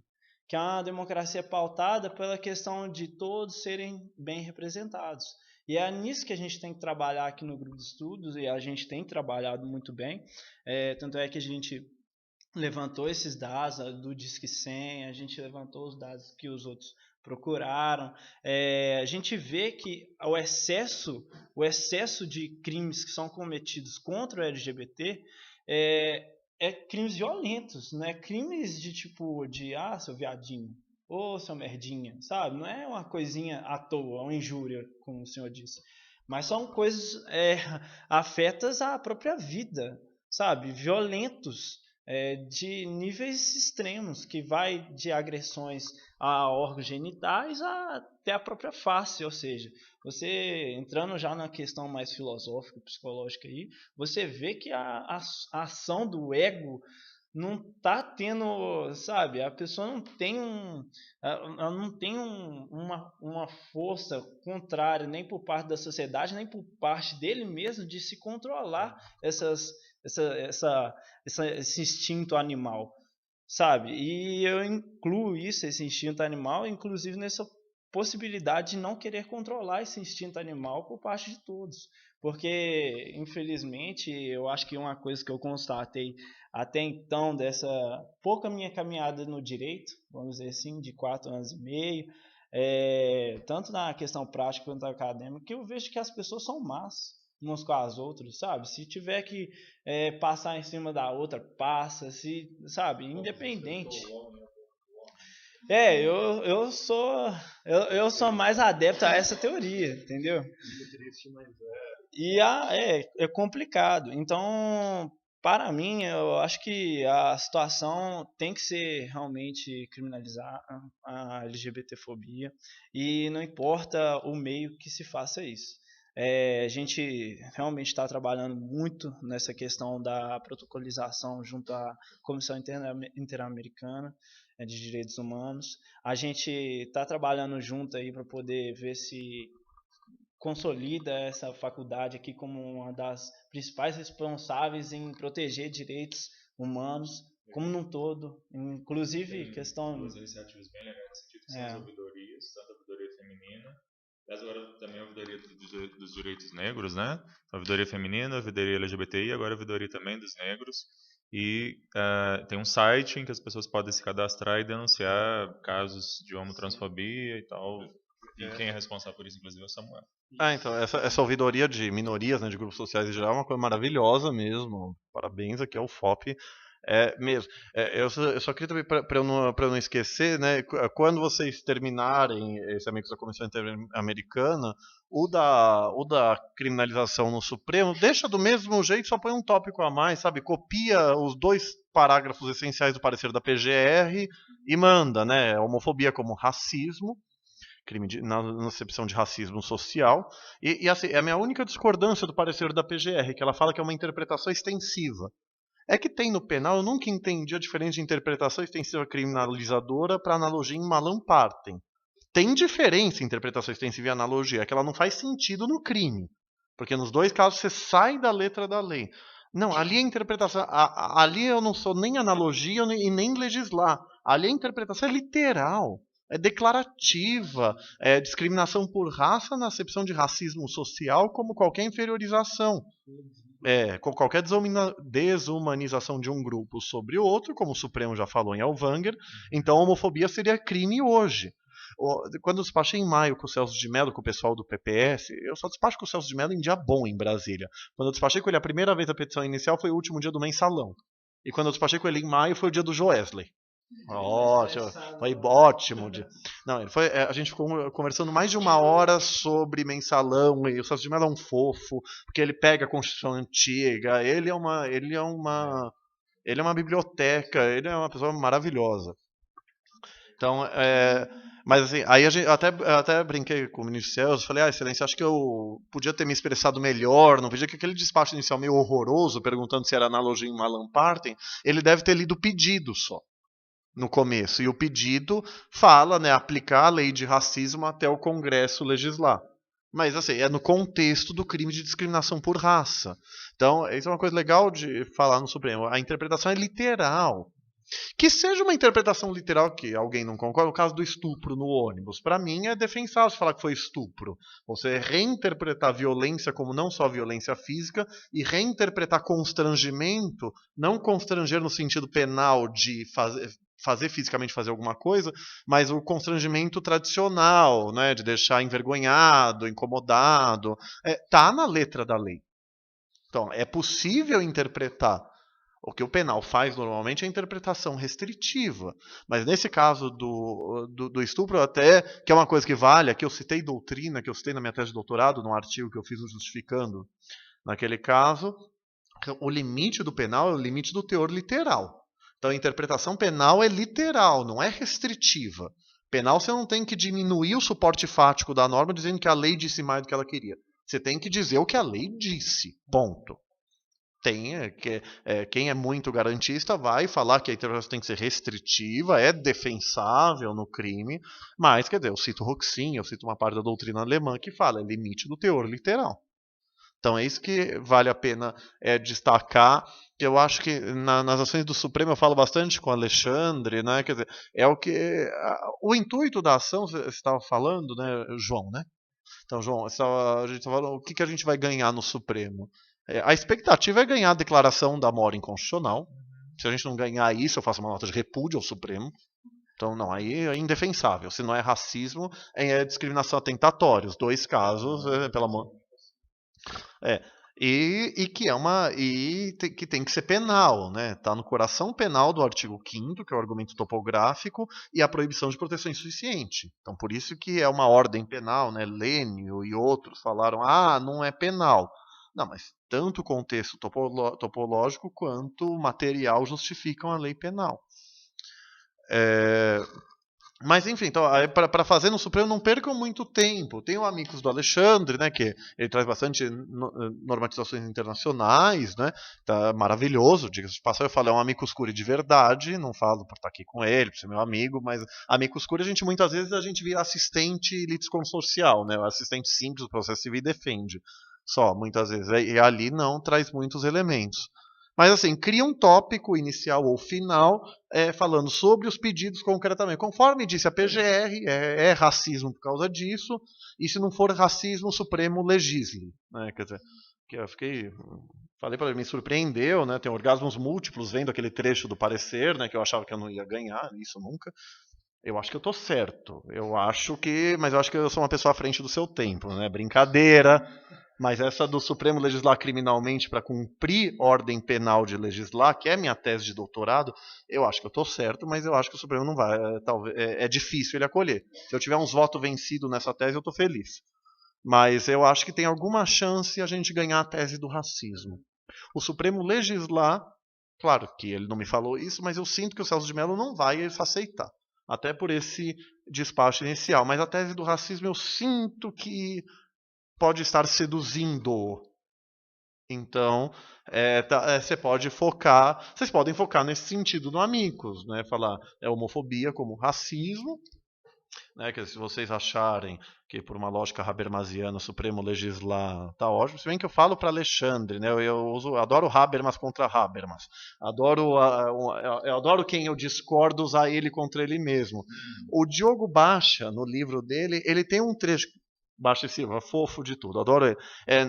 que é uma democracia pautada pela questão de todos serem bem representados. E é nisso que a gente tem que trabalhar aqui no grupo de estudos, e a gente tem trabalhado muito bem, tanto é que a gente levantou esses dados do Disque 100, a gente levantou os dados que os outros procuraram. A gente vê que o excesso de crimes que são cometidos contra o LGBT é crimes violentos, não é crimes de tipo de seu viadinho, ou seu merdinha, sabe? Não é uma coisinha à toa, uma injúria, como o senhor disse, mas são coisas afetas à própria vida, sabe? Violentos, de níveis extremos, que vai de agressões a órgãos genitais até a própria face, ou seja, você entrando já na questão mais filosófica, psicológica aí, você vê que a ação do ego não está tendo, sabe, a pessoa não tem uma força contrária, nem por parte da sociedade, nem por parte dele mesmo, de se controlar esse instinto animal, sabe? E eu incluo esse instinto animal, inclusive nessa possibilidade de não querer controlar esse instinto animal por parte de todos, porque infelizmente eu acho que uma coisa que eu constatei até então dessa pouca minha caminhada no direito, vamos dizer assim, de 4 anos e meio, tanto na questão prática quanto acadêmica, que eu vejo que as pessoas são más umas com as outras, sabe? Se tiver que passar em cima da outra, passa, sabe? Independente. Eu sou mais adepto a essa teoria, entendeu? E é complicado. Então, para mim, eu acho que a situação tem que ser realmente criminalizar a LGBTfobia, e não importa o meio que se faça isso. A gente realmente está trabalhando muito nessa questão da protocolização junto à Comissão Interamericana de Direitos Humanos. A gente está trabalhando junto aí para poder ver se consolida essa faculdade aqui como uma das principais responsáveis em proteger direitos humanos como num todo, inclusive questão... Duas iniciativas bem legais nesse sentido, que são as ouvidorias, tanto a ouvidoria feminina, mas agora também a ouvidoria dos direitos negros, né? A ouvidoria feminina, a ouvidoria LGBTI, e agora a ouvidoria também dos negros. E tem um site em que as pessoas podem se cadastrar e denunciar casos de homotransfobia e tal. E quem é responsável por isso, inclusive, é o Samuel. Então, essa ouvidoria de minorias, né, de grupos sociais em geral, é uma coisa maravilhosa mesmo. Parabéns aqui ao FOP. Mesmo. Eu só queria também, para eu não esquecer, né, quando vocês terminarem esse Amigos da Comissão Interamericana, o da criminalização no Supremo, deixa do mesmo jeito, só põe um tópico a mais, sabe? Copia os 2 parágrafos essenciais do parecer da PGR e manda, né? Homofobia como racismo, na acepção de racismo social. E assim, é a minha única discordância do parecer da PGR, que ela fala que é uma interpretação extensiva. É que tem no penal, eu nunca entendi a diferença de interpretação extensiva criminalizadora para analogia em Malam Partem. Tem diferença em interpretação extensiva e analogia, é que ela não faz sentido no crime. Porque nos dois casos você sai da letra da lei. Não, ali a interpretação. Ali eu não sou nem analogia e nem legislar. Ali a interpretação é literal, é declarativa, é discriminação por raça na acepção de racismo social, como qualquer inferiorização. Qualquer desumanização de um grupo sobre o outro, como o Supremo já falou em Elvanger. Então a homofobia seria crime hoje. Quando eu despachei em maio com o Celso de Mello, com o pessoal do PPS, eu só despacho com o Celso de Mello em dia bom em Brasília. Quando eu despachei com ele a primeira vez a petição inicial foi o último dia do mensalão. E quando eu despachei com ele em maio foi o dia do Joesley. Ótimo, foi ótimo. Não, a gente ficou conversando mais de 1 hora sobre mensalão, e o Celso de Mello é um fofo, porque ele pega a Constituição antiga, ele é uma biblioteca, ele é uma pessoa maravilhosa. Então, mas assim, aí eu até brinquei com o ministro Celso, falei, excelência, acho que eu podia ter me expressado melhor, não podia que aquele despacho inicial meio horroroso, perguntando se era analogia em Malam Partem, ele deve ter lido o pedido só, no começo, e o pedido fala, né, aplicar a lei de racismo até o Congresso legislar. Mas assim, é no contexto do crime de discriminação por raça. Então, isso é uma coisa legal de falar no Supremo, a interpretação é literal. Que seja uma interpretação literal que alguém não concorda, o caso do estupro no ônibus. Para mim é defensável falar que foi estupro. Você reinterpretar violência como não só violência física e reinterpretar constrangimento, não constranger no sentido penal de fisicamente fazer alguma coisa, mas o constrangimento tradicional, né, de deixar envergonhado, incomodado, tá na letra da lei. Então, é possível interpretar. O que o penal faz normalmente é a interpretação restritiva. Mas nesse caso do estupro, até, que é uma coisa que vale, aqui eu citei doutrina, que eu citei na minha tese de doutorado, num artigo que eu fiz justificando naquele caso, o limite do penal é o limite do teor literal. Então a interpretação penal é literal, não é restritiva. Penal você não tem que diminuir o suporte fático da norma dizendo que a lei disse mais do que ela queria. Você tem que dizer o que a lei disse, ponto. Quem é muito garantista vai falar que a interpretação tem que ser restritiva, é defensável no crime, mas, quer dizer, eu cito Roxin, eu cito uma parte da doutrina alemã que fala, é limite do teor literal. Então é isso que vale a pena destacar. Eu acho que nas ações do Supremo eu falo bastante com o Alexandre, né? Quer dizer, é o intuito da ação, você estava falando, né, João, né? Então, João, a gente estava falando o que a gente vai ganhar no Supremo. A expectativa é ganhar a declaração da mora inconstitucional. Se a gente não ganhar isso, eu faço uma nota de repúdio ao Supremo. Então, não, aí é indefensável. Se não é racismo, é discriminação atentatória. Os dois casos, pelo amor. Que tem que ser penal, né? Tá no coração penal do artigo 5º, que é o argumento topográfico, e a proibição de proteção insuficiente. Então, por isso que é uma ordem penal, né? Lênio e outros falaram, não é penal. Não, mas tanto o contexto topológico quanto material justificam a lei penal. Mas, enfim, então, para fazer no Supremo não percam muito tempo. Tem o Amicus do Alexandre, né, que ele traz bastante normatizações internacionais, né, tá maravilhoso. Diga-se de passagem, eu falo, é um Amicus Curiae de verdade, não falo por estar aqui com ele, por ser meu amigo, mas Amicus Curiae, muitas vezes a gente vira assistente litisconsorcial, né, o assistente simples do processo civil e defende. Só, muitas vezes. E ali não traz muitos elementos. Mas assim, cria um tópico inicial ou final falando sobre os pedidos concretamente. Conforme disse a PGR, é racismo por causa disso, e se não for racismo, o Supremo legisle. Né? Quer dizer, que eu falei para ele, me surpreendeu, né? Tem orgasmos múltiplos vendo aquele trecho do parecer, né? Que eu achava que eu não ia ganhar, isso nunca. Eu acho que eu tô certo. Mas eu acho que eu sou uma pessoa à frente do seu tempo, né? Brincadeira. Mas essa do Supremo legislar criminalmente para cumprir ordem penal de legislar, que é minha tese de doutorado, eu acho que eu estou certo, mas eu acho que o Supremo não vai. É difícil ele acolher. Se eu tiver uns votos vencidos nessa tese, eu estou feliz. Mas eu acho que tem alguma chance a gente ganhar a tese do racismo. O Supremo legislar, claro que ele não me falou isso, mas eu sinto que o Celso de Mello não vai aceitar. até por esse despacho inicial. Mas a tese do racismo eu sinto que pode estar seduzindo. Então, vocês podem focar nesse sentido no Amicus, né? Falar homofobia como racismo, né? Que se vocês acharem que por uma lógica habermasiana o Supremo legislar tá ótimo, se bem que eu falo para Alexandre, né? Eu adoro Habermas contra Habermas, eu adoro quem eu discordo usar ele contra ele mesmo. O Diogo Baixa, no livro dele, ele tem um trecho, Baixa e Silva, fofo de tudo, adoro ele.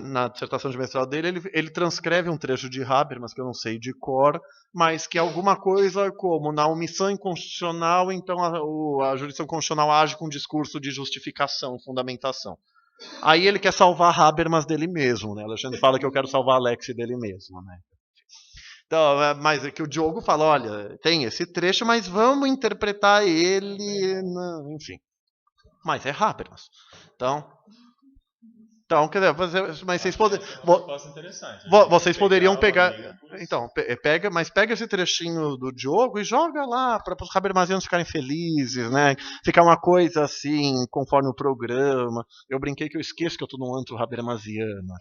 Na dissertação de mestrado dele, ele transcreve um trecho de Habermas, que eu não sei de cor, mas que é alguma coisa como, na omissão inconstitucional, então a jurisdição constitucional age com um discurso de justificação, fundamentação. Aí ele quer salvar Habermas dele mesmo, né? Alexandre fala que eu quero salvar Alex dele mesmo, né? Então, mas é que o Diogo fala, olha, tem esse trecho, mas vamos interpretar ele, enfim. Mas é Habermas. Então, quer dizer, mas vocês poderiam pegar. Então, pega esse trechinho do Diogo e joga lá para os habermasianos ficarem felizes, né? Ficar uma coisa assim, conforme o programa. Eu brinquei que eu esqueço que eu estou num antro habermasiano.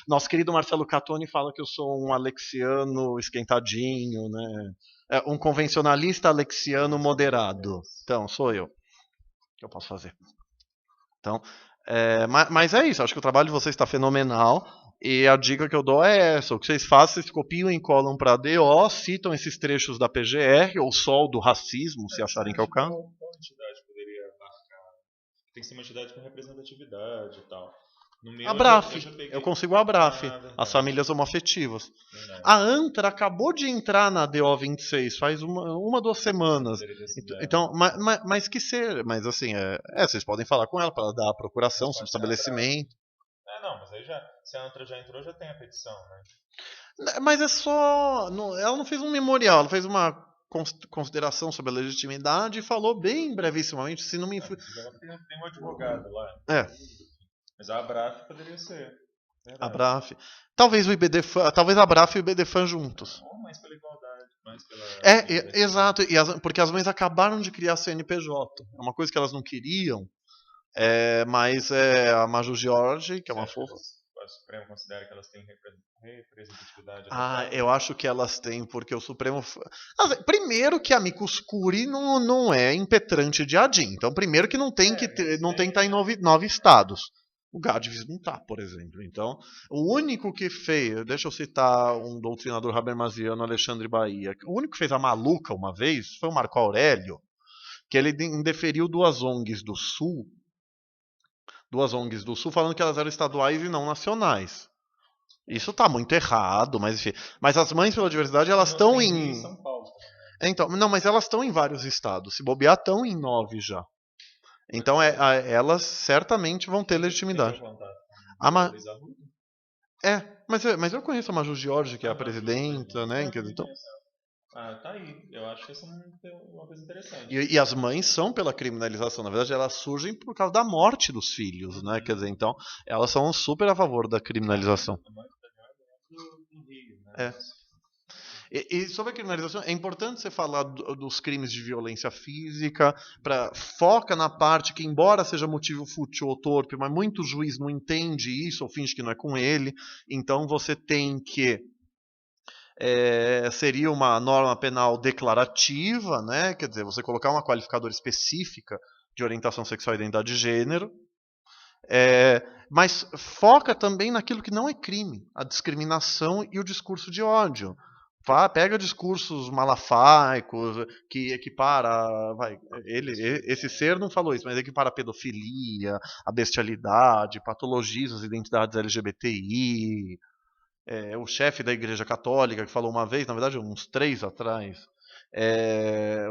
Nosso querido Marcelo Catoni fala que eu sou um alexiano esquentadinho, né? Um convencionalista alexiano moderado. Então, sou eu. O que eu posso fazer? Então, mas é isso, acho que o trabalho de vocês está fenomenal e a dica que eu dou é essa, o que vocês fazem, vocês copiam e colam para a DO, citam esses trechos da PGR ou Sol do Racismo, se acharem que é o caso. Qual entidade poderia marcar? Tem que ser uma entidade com representatividade e tal. A BRAF, eu consigo a BRAF, as famílias homoafetivas. Verdade. A ANTRA acabou de entrar na DO 26, faz uma 2 semanas. Então, mas mas assim, vocês podem falar com ela para dar a procuração sobre o estabelecimento. Não, mas aí se a ANTRA já entrou, já tem a petição, né? Mas é só, ela não fez um memorial, ela fez uma consideração sobre a legitimidade e falou bem brevissimamente, se não me tem um advogado lá. Mas a BRAF poderia ser. Verdade. A BRAF. Talvez talvez a BRAF e o IBDFAN juntos. Ou mais pela igualdade, mais pela... Exato. Porque as mães acabaram de criar a CNPJ. É uma coisa que elas não queriam. Mas a Maju Jorge, que é uma fofa. O Supremo considera que elas têm representatividade? Eu acho que elas têm, porque o Supremo... Primeiro que a Amicus Curiae não é impetrante de ADIM. Então, primeiro que não tem que estar em 9 estados. O Gadvis não está, por exemplo. Então, o único que fez, deixa eu citar um doutrinador habermasiano, Alexandre Bahia, o único que fez a maluca uma vez foi o Marco Aurélio, que ele indeferiu 2 ONGs do Sul, falando que elas eram estaduais e não nacionais. Isso está muito errado, mas enfim. Mas as mães pela diversidade, elas estão em São Paulo. Então, não, mas elas estão em vários estados. Se bobear, estão em 9 já. Então, elas certamente vão ter legitimidade. Mas eu conheço a Maju Jorge, que é a presidenta, né? Então... tá aí. Eu acho que essa é uma coisa interessante. E as mães são pela criminalização. Na verdade, elas surgem por causa da morte dos filhos, né? Quer dizer, então, elas são super a favor da criminalização. E sobre a criminalização, é importante você falar dos crimes de violência física, foca na parte que, embora seja motivo fútil ou torpe, mas muito juiz não entende isso ou finge que não é com ele, então você tem que... seria uma norma penal declarativa, né? Quer dizer, você colocar uma qualificadora específica de orientação sexual e identidade de gênero, mas foca também naquilo que não é crime, a discriminação e o discurso de ódio. Pega discursos malafaicos que equipara, esse ser não falou isso, mas equipara a pedofilia, a bestialidade, patologias das identidades LGBTI. O chefe da Igreja Católica que falou uma vez, na verdade uns 3 atrás,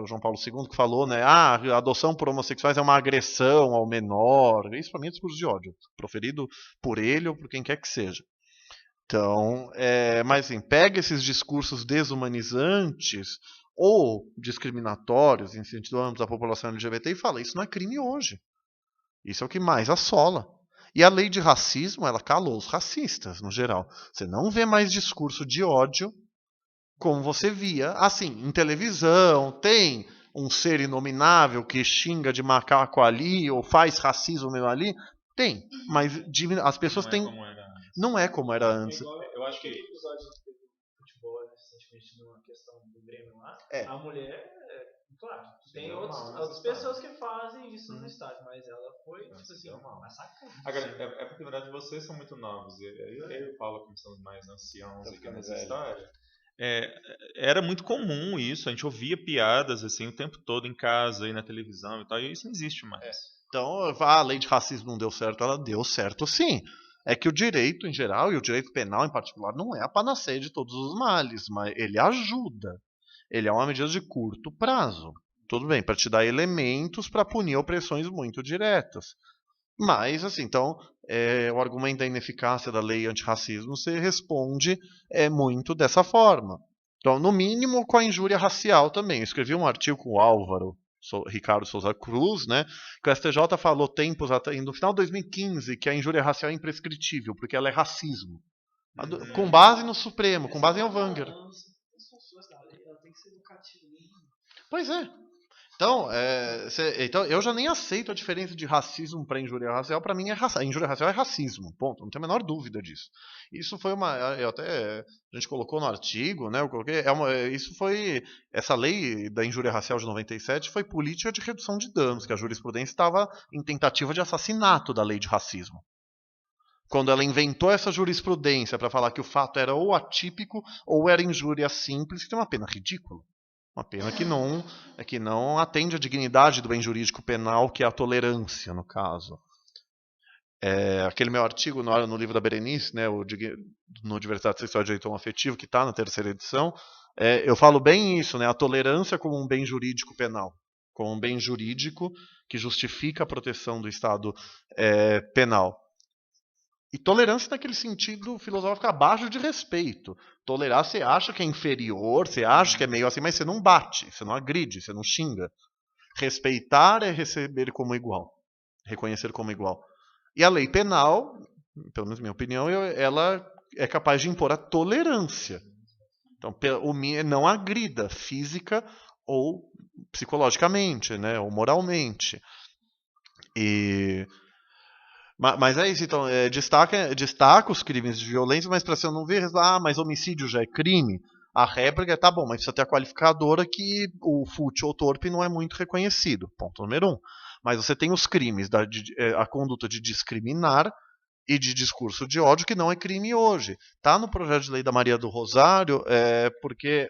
o João Paulo II, que falou, né, a adoção por homossexuais é uma agressão ao menor. Isso para mim é discurso de ódio, proferido por ele ou por quem quer que seja. Então, mas assim, pega esses discursos desumanizantes ou discriminatórios em sentido amplo da população LGBT e fala, isso não é crime hoje. Isso é o que mais assola. E a lei de racismo, ela calou os racistas, no geral. Você não vê mais discurso de ódio como você via, assim, em televisão, tem um ser inominável que xinga de macaco ali ou faz racismo mesmo ali? Tem, mas as pessoas têm... Não é como era antes. Eu acho que episódio do futebol, recentemente, numa questão do Grêmio lá, a mulher, claro, tem outras pessoas que fazem isso no estádio, mas ela foi, tipo assim, massacrada. Agora, é porque, na verdade, vocês são muito novos. Eu e o Paulo, como somos mais anciãos aqui nessa história, era muito comum isso. A gente ouvia piadas assim o tempo todo em casa e na televisão e tal, e isso não existe mais. Então, a lei de racismo não deu certo, ela deu certo sim. É que o direito em geral e o direito penal em particular não é a panaceia de todos os males, mas ele ajuda. Ele é uma medida de curto prazo. Tudo bem, para te dar elementos para punir opressões muito diretas. Mas, assim, então, o argumento da ineficácia da lei antirracismo se responde muito dessa forma. Então, no mínimo, com a injúria racial também. Eu escrevi um artigo com o Álvaro Ricardo Souza Cruz, né, que o STJ falou no final de 2015 que a injúria racial é imprescritível, porque ela é racismo. Com base no Supremo, com base em Elvanger. Pois é. Então, eu já nem aceito a diferença de racismo para injúria racial. Para mim, a injúria racial é racismo. Ponto. Não tenho a menor dúvida disso. Isso foi a gente colocou no artigo, né? Eu coloquei. Essa lei da injúria racial de 97 foi política de redução de danos, que a jurisprudência estava em tentativa de assassinato da lei de racismo. Quando ela inventou essa jurisprudência para falar que o fato era ou atípico ou era injúria simples, que tem uma pena ridícula. Uma pena que não atende à dignidade do bem jurídico penal, que é a tolerância, no caso. Aquele meu artigo no livro da Berenice, né, no Diversidade Sexual e Direito Afetivo, que está na 3ª edição, eu falo bem isso, né, a tolerância como um bem jurídico penal, como um bem jurídico que justifica a proteção do Estado penal. E tolerância naquele sentido filosófico abaixo de respeito. Tolerar, você acha que é inferior, você acha que é meio assim, mas você não bate, você não agride, você não xinga. Respeitar é receber como igual, reconhecer como igual. E a lei penal, pelo menos na minha opinião, ela é capaz de impor a tolerância. Então, não agrida física ou psicologicamente, né, ou moralmente. Mas é isso, então, destaca os crimes de violência, mas para você não ver, mas homicídio já é crime, a réplica tá bom, mas precisa ter a qualificadora que o fútil ou torpe não é muito reconhecido, ponto número 1. Mas você tem os crimes, a conduta de discriminar e de discurso de ódio, que não é crime hoje. Está no projeto de lei da Maria do Rosário, porque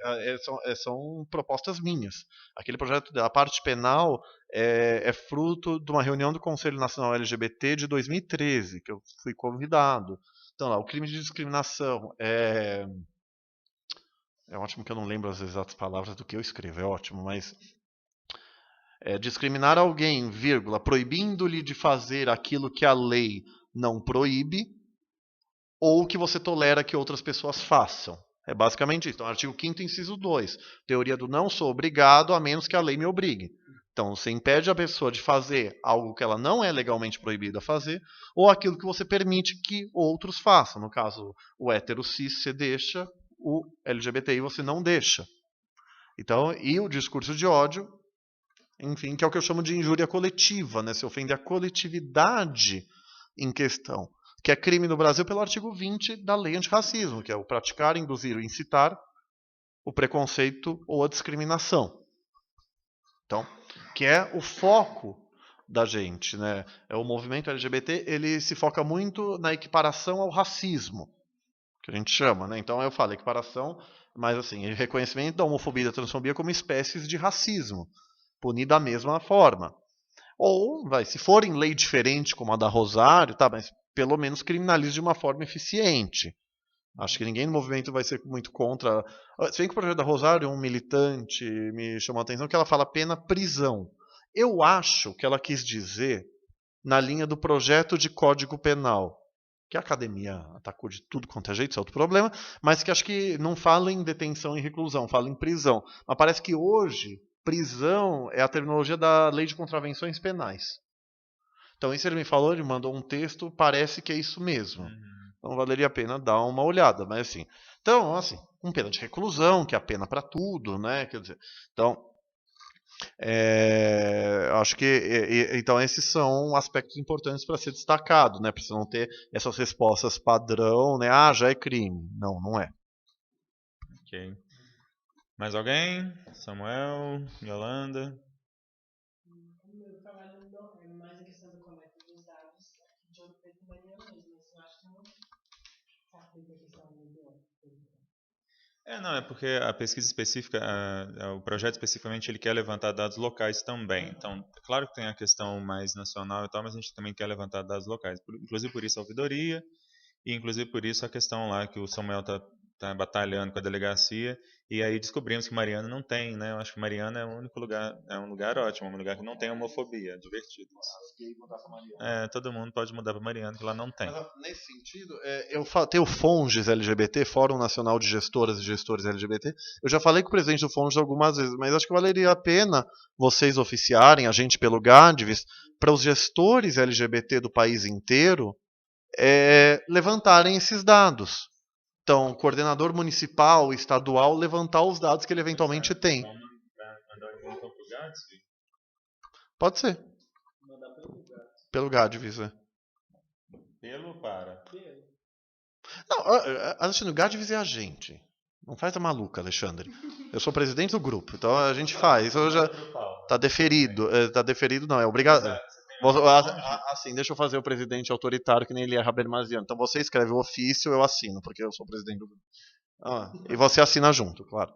são propostas minhas. Aquele projeto da parte penal é fruto de uma reunião do Conselho Nacional LGBT de 2013, que eu fui convidado. Então, lá, o crime de discriminação é ótimo que eu não lembro as exatas palavras do que eu escrevo, é ótimo, mas discriminar alguém, vírgula, proibindo-lhe de fazer aquilo que a lei não proíbe, ou que você tolera que outras pessoas façam. É basicamente isso. Então, artigo 5º, inciso 2. Teoria do não sou obrigado a menos que a lei me obrigue. Então, você impede a pessoa de fazer algo que ela não é legalmente proibida a fazer, ou aquilo que você permite que outros façam. No caso, o hétero cis você deixa, o LGBTI você não deixa. Então, e o discurso de ódio, enfim, que é o que eu chamo de injúria coletiva, né? Se ofende a coletividade em questão, que é crime no Brasil pelo artigo 20 da lei antirracismo, que é o praticar, induzir ou incitar o preconceito ou a discriminação. Então, que é o foco da gente, né? O movimento LGBT, ele se foca muito na equiparação ao racismo, que a gente chama, né? Então eu falo equiparação, mas assim, reconhecimento da homofobia e da transfobia como espécies de racismo, punir da mesma forma. Ou, se for em lei diferente, como a da Rosário, tá, mas pelo menos criminalize de uma forma eficiente. Acho que ninguém no movimento vai ser muito contra. Se bem que o projeto da Rosário, um militante me chamou a atenção, que ela fala pena prisão. Eu acho que ela quis dizer na linha do projeto de Código Penal, que a academia atacou de tudo quanto é jeito, isso é outro problema, mas que acho que não fala em detenção e reclusão, fala em prisão. Mas parece que hoje prisão é a terminologia da lei de contravenções penais. Então isso ele me falou, ele mandou um texto, parece que é isso mesmo. Então valeria a pena dar uma olhada, mas assim. Então, assim, com pena de reclusão, que é a pena para tudo, né? Quer dizer, então, Acho que então esses são aspectos importantes para ser destacado, né? Para você não ter essas respostas padrão, né? Ah, já é crime. Não, não é. Ok. Mais alguém? Samuel, Yolanda? O meu trabalho é mais a questão da coleta dos dados de Ouro Preto e Mariana mesmo, mas eu acho que não se aplica a questão do Não, é porque a pesquisa específica, o projeto especificamente, ele quer levantar dados locais também. Então, claro que tem a questão mais nacional e tal, mas a gente também quer levantar dados locais. Inclusive por isso a ouvidoria, e inclusive por isso a questão lá que o Samuel tá batalhando com a delegacia, e aí descobrimos que Mariana não tem, né? Eu acho que Mariana é o único lugar, é um lugar ótimo, um lugar que não tem homofobia, divertido. Todo mundo pode mudar para Mariana, que lá não tem. Mas, nesse sentido, tem o FONGES LGBT, Fórum Nacional de Gestoras e Gestores LGBT. Eu já falei com o presidente do FONGES algumas vezes, mas acho que valeria a pena vocês oficiarem, a gente pelo GADVES, para os gestores LGBT do país inteiro levantarem esses dados. Então, coordenador municipal, estadual, levantar os dados que ele eventualmente tem. Pode ser. Pelo GADVES, Pelo para. Não, Alexandre, o GADVES é a gente. Não faz a maluca, Alexandre. Eu sou presidente do grupo, então a gente faz. Isso já tá deferido. Tá deferido, não, é obrigado. Assim, deixa eu fazer o presidente autoritário que nem ele é Habermasiano. Então você escreve o ofício, eu assino, porque eu sou presidente do grupo. E você assina junto, claro.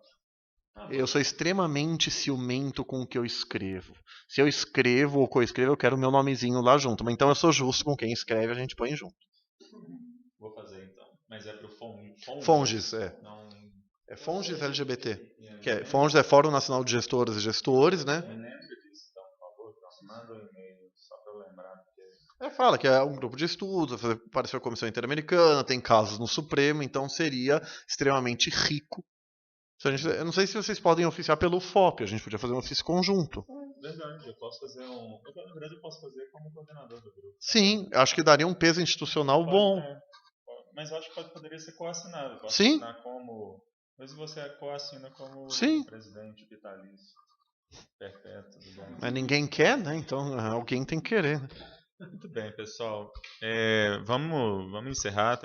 Eu sou extremamente ciumento com o que eu escrevo. Se eu escrevo ou co-escrevo, eu quero o meu nomezinho lá junto. Mas então eu sou justo com quem escreve, a gente põe junto. Vou fazer então. Mas é pro FONGES, Não... É FONGES LGBT. FONGES é Fórum Nacional de Gestoras e Gestores, né? Me lembra disso, então, por favor. Manda um e-mail, só para eu lembrar. Porque... Fala que é um grupo de estudos, apareceu a Comissão Interamericana, tem casos no Supremo, então seria extremamente rico. Eu não sei se vocês podem oficiar pelo FOP, a gente podia fazer um ofício conjunto. Verdade, eu posso fazer na verdade, eu posso fazer como coordenador do grupo. Sim, acho que daria um peso institucional bom. Mas eu acho que poderia ser coassinado. Posso Sim. assinar como... Mas você coassina como presidente vitalício, perpétuo. Mas ninguém quer, né? Então alguém tem que querer. Né? Muito bem, pessoal. Vamos encerrar.